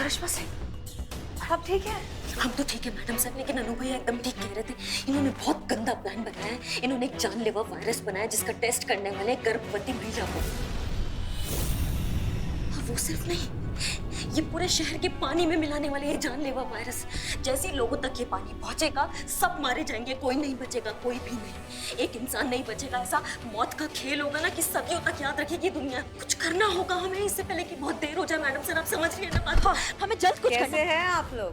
करिश्मा से अब ठीक है? हम तो ठीक है मैडम सर, लेकिन अनु भैया एकदम ठीक कह रहे थे। इन्होंने बहुत गंदा प्लान बनाया है। इन्होंने एक जानलेवा वायरस बनाया जिसका टेस्ट करने वाले गर्भवती महिला को। और वो सिर्फ नहीं, ये पूरे शहर के पानी में मिलाने वाले ये जानलेवा वायरस। जैसे ही लोगों तक ये पानी पहुंचेगा सब मारे जाएंगे, कोई नहीं बचेगा, कोई भी नहीं, एक इंसान नहीं बचेगा। ऐसा मौत का खेल होगा ना कि सदियों तक याद रखेगी दुनिया। कुछ करना होगा हमें इससे पहले कि बहुत देर हो जाए। मैडम सर आप समझ रही है ना बात? हाँ, हमें जल्द कुछ करना। कैसे हैं आप लोग?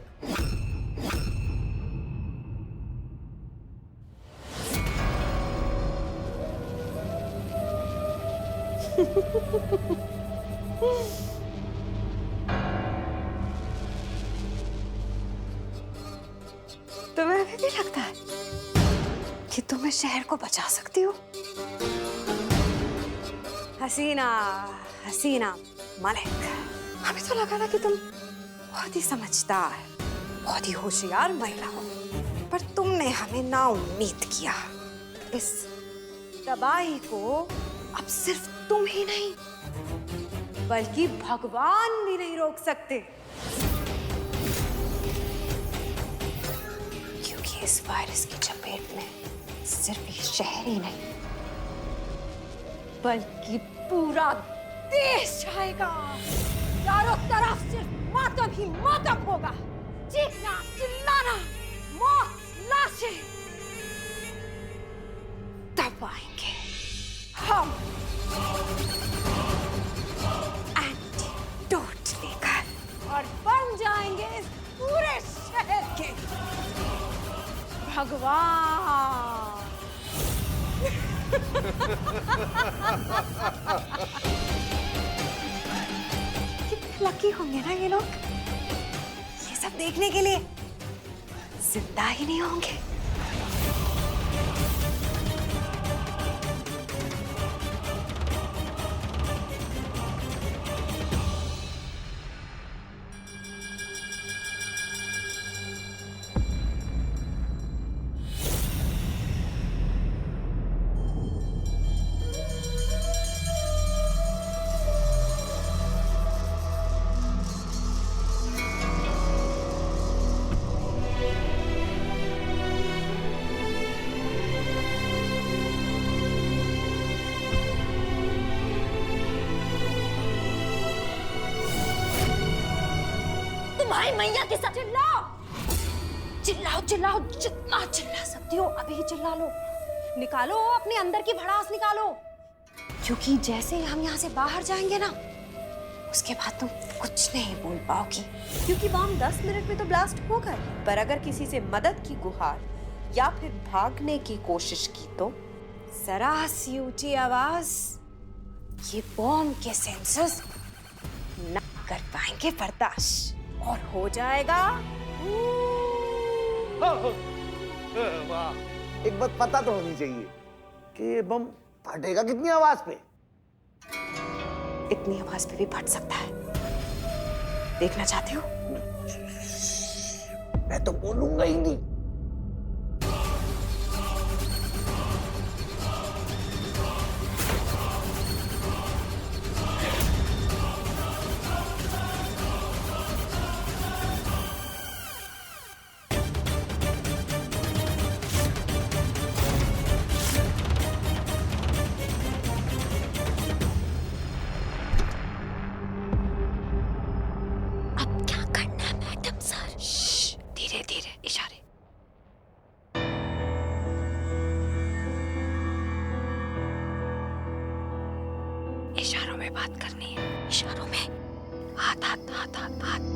तुम्हें अभी भी लगता है कि तुम इस शहर को बचा सकती हो? हसीना हसीना मलिक, हमें तो लगा था कि तुम बहुत ही समझदार, बहुत ही होशियार महिला हो, पर तुमने हमें नाउम्मीद किया। इस तबाही को अब सिर्फ तुम ही नहीं बल्कि भगवान भी नहीं रोक सकते, क्योंकि इस वायरस की चपेट में सिर्फ ये शहर ही नहीं बल्कि पूरा देश आएगा। चारों तरफ सिर्फ मातम ही मातम होगा, चीखना चिल्लाना, मौत, लाशें। तब आएंगे हम एंटीडोट लेकर और बन जाएंगे इस पूरे शहर के भगवान। कितने लकी होंगे ना ये लोग, ये सब देखने के लिए जिंदा ही नहीं होंगे। तुम्हारी मैया के साथ चिल्लाओ चिल्लाओ चिल्लाओ, जितना चिल्ला सकती हो अभी ही चिल्ला लो। निकालो अपने अंदर की भड़ास निकालो, क्योंकि जैसे ही हम यहाँ से बाहर जाएंगे ना, उसके बाद तुम कुछ नहीं बोल पाओगी, क्योंकि बम 10 मिनट में तो ब्लास्ट होगा। पर अगर किसी से मदद की गुहार या फिर भागने की कोशिश की तो जरा सी ऊंची आवाज ये बम के सेंसर्स न कर पाएंगे बर्दाश्त, और हो जाएगा। वाह, एक बात पता तो होनी चाहिए कि ये बम फटेगा कितनी आवाज पे? इतनी आवाज पे भी फट सकता है, देखना चाहते हो? मैं तो बोलूंगा ही नहीं। इशारों में बात करनी है, इशारों में। हाथ हाथ हाथ हाथ हाथ।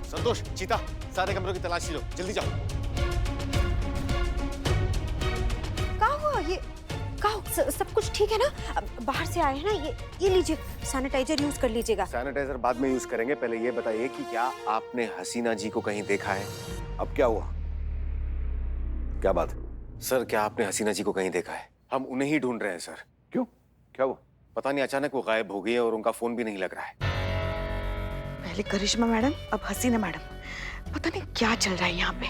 संतोष, चीता, सारे कमरों की तलाशी लो, जल्दी जाओ। क्या हुआ ये? सब कुछ ठीक है ना? अब बाहर से आए हैं ना, ये लीजिए, सैनिटाइजर यूज कर लीजिएगा। सैनिटाइजर बाद में यूज करेंगे, पहले ये बताइए कि क्या आपने हसीना जी को कहीं देखा है? अब क्या हुआ? क्या बात है? सर, क्या आपने हसीना जी को कहीं देखा है? हम उन्हें ही ढूंढ रहे हैं सर। क्यों? क्या हुआ? पता नहीं, अचानक वो गायब हो गई है और उनका फोन भी नहीं लग रहा है। पहले करिश्मा मैडम, अब हसीना मैडम। पता नहीं क्या चल रहा है यहाँ पे।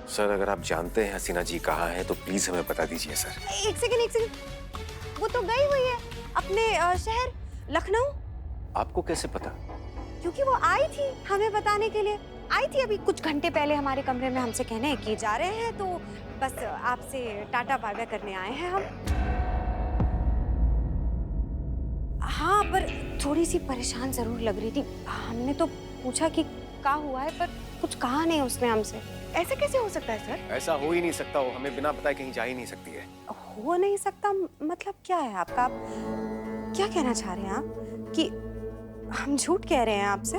सर, अगर आप जानते हैं हसीना जी कहाँ हैं तो प्लीज हमें बता दीजिए सर। एक सेकंड, वो तो गई हुई है अपने शहर लखनऊ। आपको कैसे पता? क्योंकि वो आई थी हमें बताने के लिए। आई थी अभी कुछ घंटे पहले हमारे कमरे में हमसे कहने कि जा रहे हैं, तो बस आपसे टाटा बाय बाय करने आए हैं हम। हाँ, पर थोड़ी सी परेशान जरूर लग रही थी। हमने तो पूछा कि क्या हुआ है, पर कुछ कहा नहीं उसने हमसे। ऐसा कैसे हो सकता है सर? ऐसा हो ही नहीं सकता, वो हमें बिना बताए कहीं जा ही नहीं सकती है। हो नहीं सकता मतलब क्या है आपका? आप क्या कहना चाह रहे हैं आप कि हम झूठ कह रहे हैं आपसे?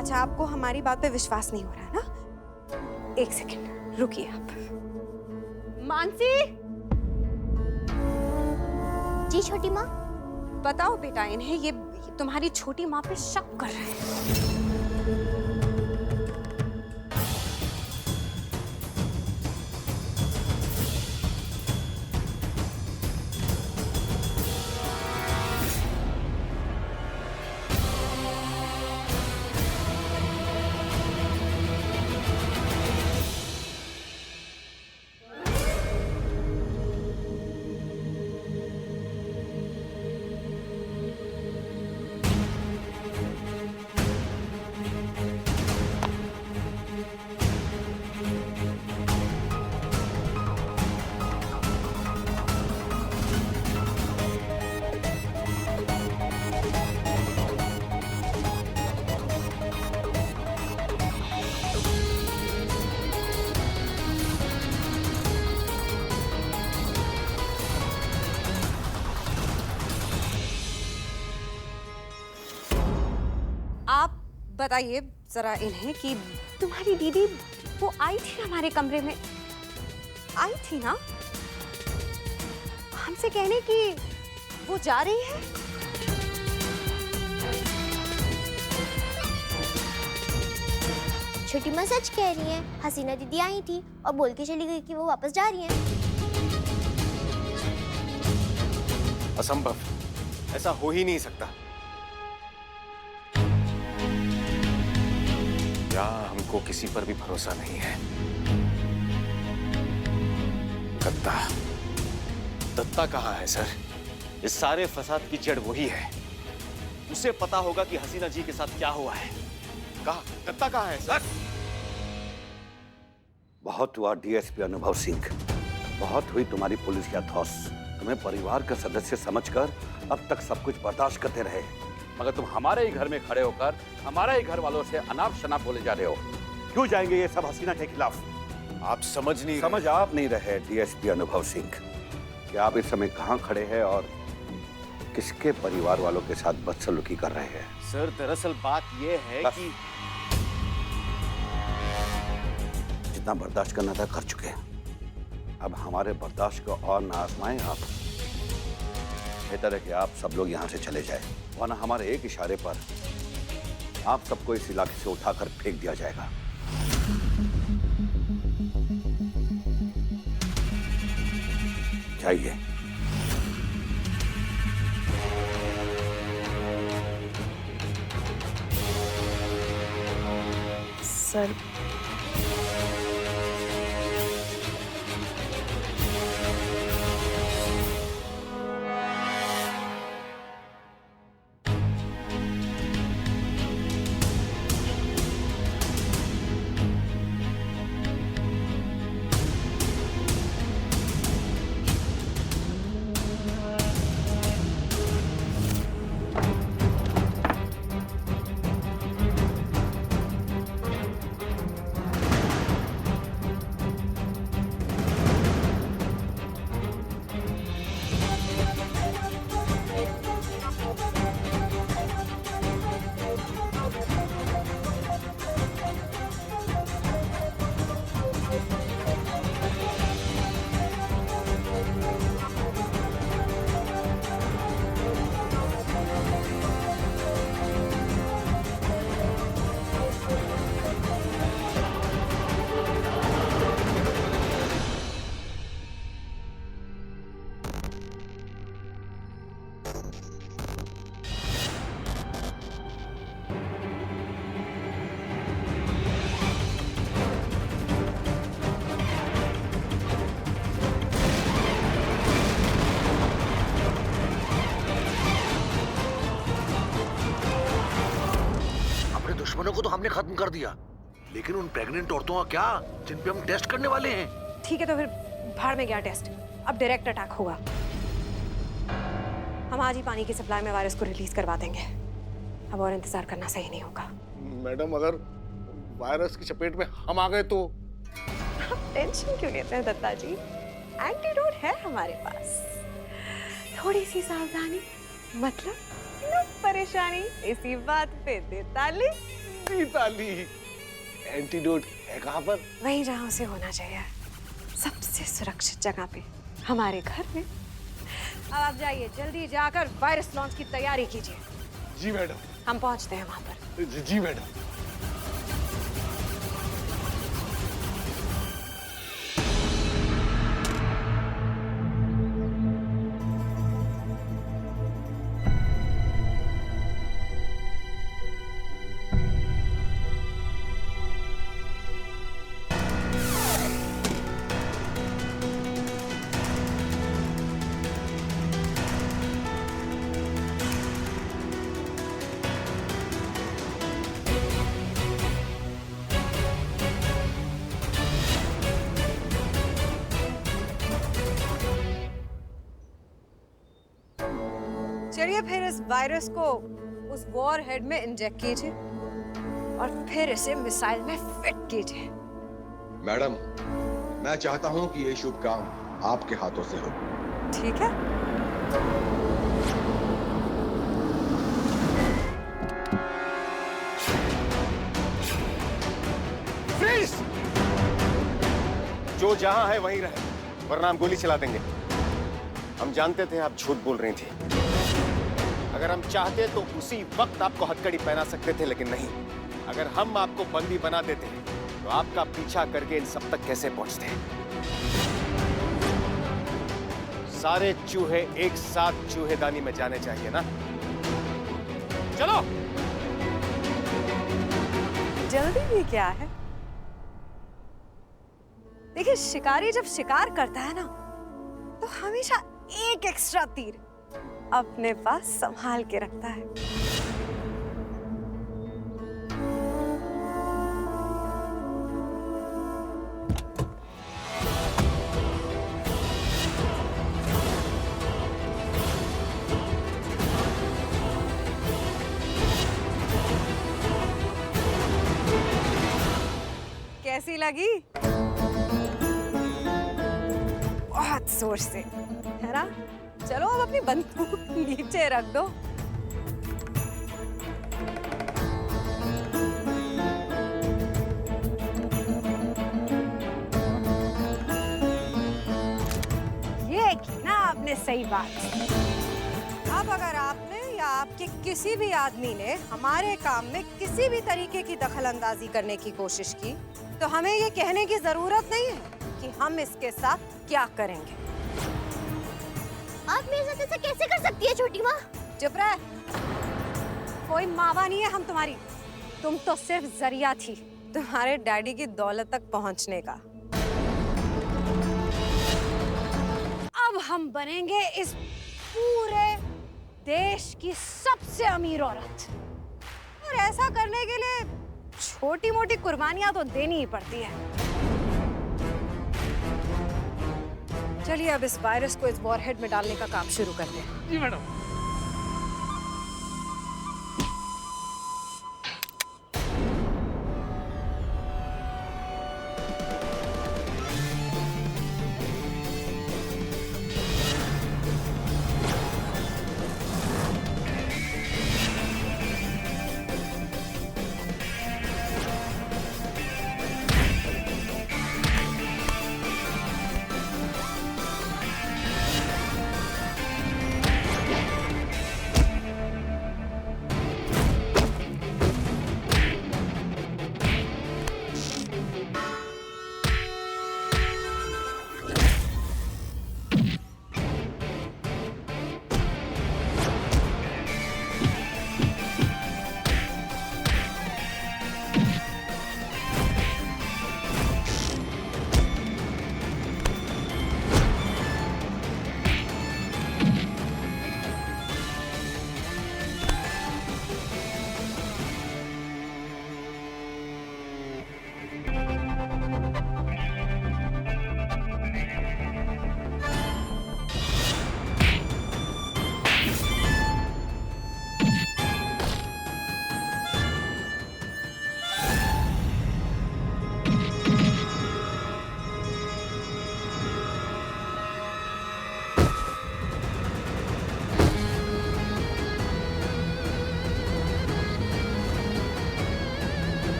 अच्छा, आपको हमारी बात पे विश्वास नहीं हो रहा है ना? एक सेकंड रुकिए आप। मानसी! जी छोटी माँ। बताओ बेटा, इन्हें ये तुम्हारी छोटी माँ पे शक कर रहे हैं। आप बताइए जरा इन्हें कि तुम्हारी दीदी वो आई थी ना हमारे कमरे में, आई थी ना हमसे कहने कि वो जा रही है। छोटी माँ सच कह रही है, हसीना दीदी आई थी और बोल के चली गई कि वो वापस जा रही हैं। असंभव, ऐसा हो ही नहीं सकता। या हमको किसी पर भी भरोसा नहीं है। दत्ता कहाँ है सर? इस सारे फसाद की जड़ वही है। उसे पता होगा कि हसीना जी के साथ क्या हुआ है। कहाँ दत्ता कहाँ है सर? बहुत हुआ डीएसपी अनुभव सिंह, बहुत हुई तुम्हारी पुलिस की अथौस। तुम्हें परिवार का सदस्य समझकर अब तक सब कुछ बर्दाश्त करते रहे, मगर तुम हमारे ही घर में खड़े होकर हमारे ही घर वालों से अनाप शनाप बोले जा रहे हो। क्यों जाएंगे ये सब हसीना के खिलाफ? आप समझ आप नहीं रहे डीएसपी अनुभव सिंह कि आप इस समय कहाँ खड़े हैं और किसके परिवार वालों के साथ बदसलूकी कर रहे हैं। सर, दरअसल बात यह है कि जितना बर्दाश्त करना था कर चुके हैं। अब हमारे बर्दाश्त को और ना आजमाएं आप। बेहतर है कि आप सब लोग यहाँ से चले जाएं, वरना हमारे एक इशारे पर आप सबको इस इलाके से उठाकर फेंक दिया जाएगा। जाइए। सर, को तो हमने खत्म कर दिया, लेकिन उन प्रेग्नेंट औरतों का क्या, जिन पे हम टेस्ट करने वाले हैं? ठीक है तो फिर भाड़ में गया टेस्ट, अब डायरेक्ट अटैक होगा। हम आज ही पानी की सप्लाई में वायरस को रिलीज करवा देंगे। अब और इंतजार करना सही नहीं होगा। मैडम अगर वायरस की चपेट में हम आ गए तो? टेंशन क्यों लेते हैं दत्ता जी, एंटीडोट है हमारे पास। थोड़ी सी सावधानी मतलब न परेशानी, इसी बात पे दे ताली। ताली एंटीडोट है कहाँ पर? वहीं जहाँ उसे होना चाहिए, सबसे सुरक्षित जगह पे, हमारे घर में। अब आप जाइए, जल्दी जाकर वायरस लॉन्च की तैयारी कीजिए। जी मैडम। हम पहुंचते हैं वहां पर। जी मैडम। चलिए फिर इस वायरस को उस वॉर हेड में इंजेक्ट कीजिए और फिर इसे मिसाइल में फिट कीजिए। मैडम, मैं चाहता हूं कि ये शुभ काम आपके हाथों से हो। ठीक है। फ्रीज! जो जहां है वहीं रहे, वरना हम गोली चला देंगे। हम जानते थे आप झूठ बोल रही थी। अगर हम चाहते तो उसी वक्त आपको हथकड़ी पहना सकते थे, लेकिन नहीं। अगर हम आपको बंदी बना देते तो आपका पीछा करके इन सब तक कैसे पहुंचते? सारे चूहे एक साथ चूहेदानी में जाने चाहिए ना। चलो। जल्दी भी क्या है? देखिए, शिकारी जब शिकार करता है ना, तो हमेशा एक एक्स्ट्रा तीर अपने पास संभाल के रखता है। कैसी लगी? बहुत जोर से, है ना? चलो अब अपनी बंदूक नीचे रख दो। ये की ना आपने सही बात। अब अगर आपने या आपके किसी भी आदमी ने हमारे काम में किसी भी तरीके की दखलंदाजी करने की कोशिश की, तो हमें ये कहने की जरूरत नहीं है कि हम इसके साथ क्या करेंगे। आप मेरे साथ ऐसा कैसे कर सकती है छोटी माँ? चुप रह। कोई मावा नहीं है हम तुम्हारी। तुम तो सिर्फ जरिया थी तुम्हारे डैडी की दौलत तक पहुंचने का। अब हम बनेंगे इस पूरे देश की सबसे अमीर औरत, और ऐसा करने के लिए छोटी मोटी कुर्बानियां तो देनी ही पड़ती है। चलिए अब इस वायरस को इस वॉरहेड में डालने का काम शुरू करते हैं। जी मैडम।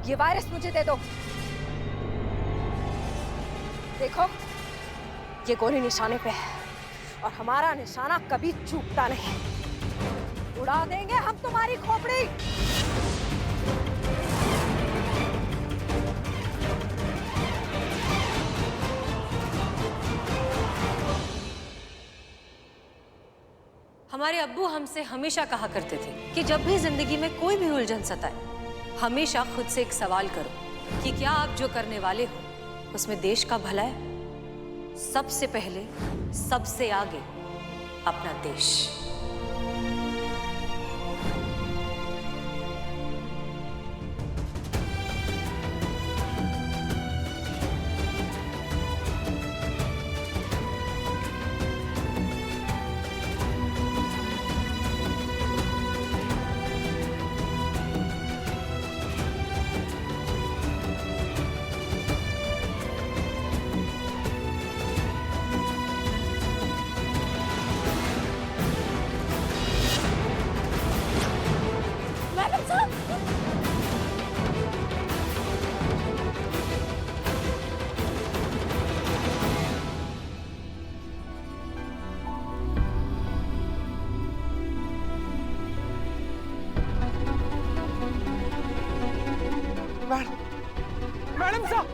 ये वायरस मुझे दे दो। देखो, ये गोली निशाने पे है और हमारा निशाना कभी चूकता नहीं। उड़ा देंगे हम तुम्हारी खोपड़ी। हमारे अब्बू हमसे हमेशा कहा करते थे कि जब भी जिंदगी में कोई भी उलझन सताए, हमेशा खुद से एक सवाल करो कि क्या आप जो करने वाले हो उसमें देश का भला है? सबसे पहले, सबसे आगे अपना देश। मैडम साहब,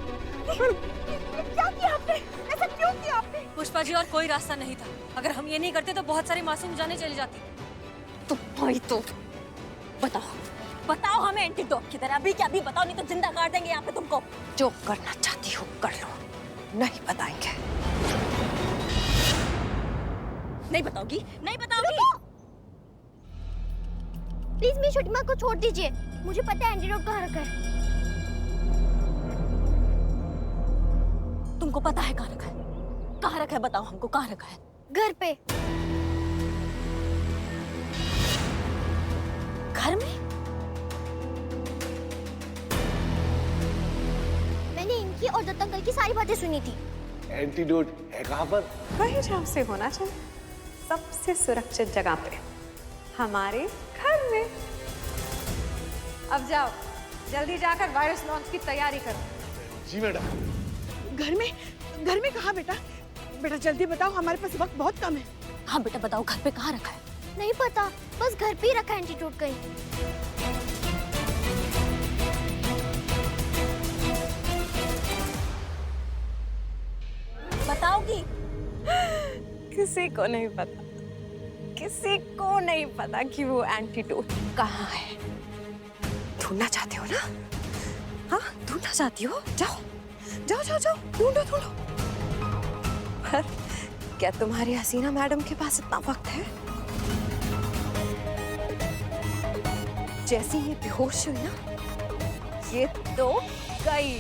क्या किया आपने? ऐसा क्यों किया आपने? पुष्पा जी, और कोई रास्ता नहीं था। अगर हम ये नहीं करते तो बहुत सारी मासूम जानें चली जाती। तो भाई तो बताओ हमें एंटीडोट की तरह। अभी क्या अभी बताओ, नहीं तो जिंदा काट देंगे यहाँ पे तुमको। जो करना चाहती हो कर लो, नहीं बताएंगे। नहीं बताओगी? नहीं बताओगी? प्लीज मेरी छोटी माँ को छोड़ दीजिए, मुझे पता है एंटीडोट कहाँ रखा है। तुमको पता है कहाँ रखा है? कहाँ रखा है बताओ हमको, कहाँ रखा है? घर पे। घर में? मैंने इनकी और दत्त अंकल की सारी बातें सुनी थी। एंटीडोट है कहाँ पर? वही जहाँ से होना चाहिए, सबसे सुरक्षित जगह पे, हमारे घर में। अब जाओ, जल्दी जाकर वायरस लॉन्च की तैयारी करो। जी मैडम। घर में कहाँ बेटा? बेटा जल्दी बताओ, हमारे पास वक्त बहुत कम है। हाँ बेटा बताओ, घर पे कहाँ रखा है? नहीं पता, बस घर पे ही रखा है एंटीडोट कहीं। बताओगी? किसी को नहीं पता, किसी को नहीं पता कि वो एंटीडोट कहाँ है। ढूंढना चाहते हो ना? हाँ, ढूंढना चाहती हो? जाओ जाओ जाओ जाओ, ढूंढो ढूंढो। पर क्या तुम्हारी हसीना मैडम के पास इतना वक्त है? जैसे ये बेहोश हुई ना, ये तो गई।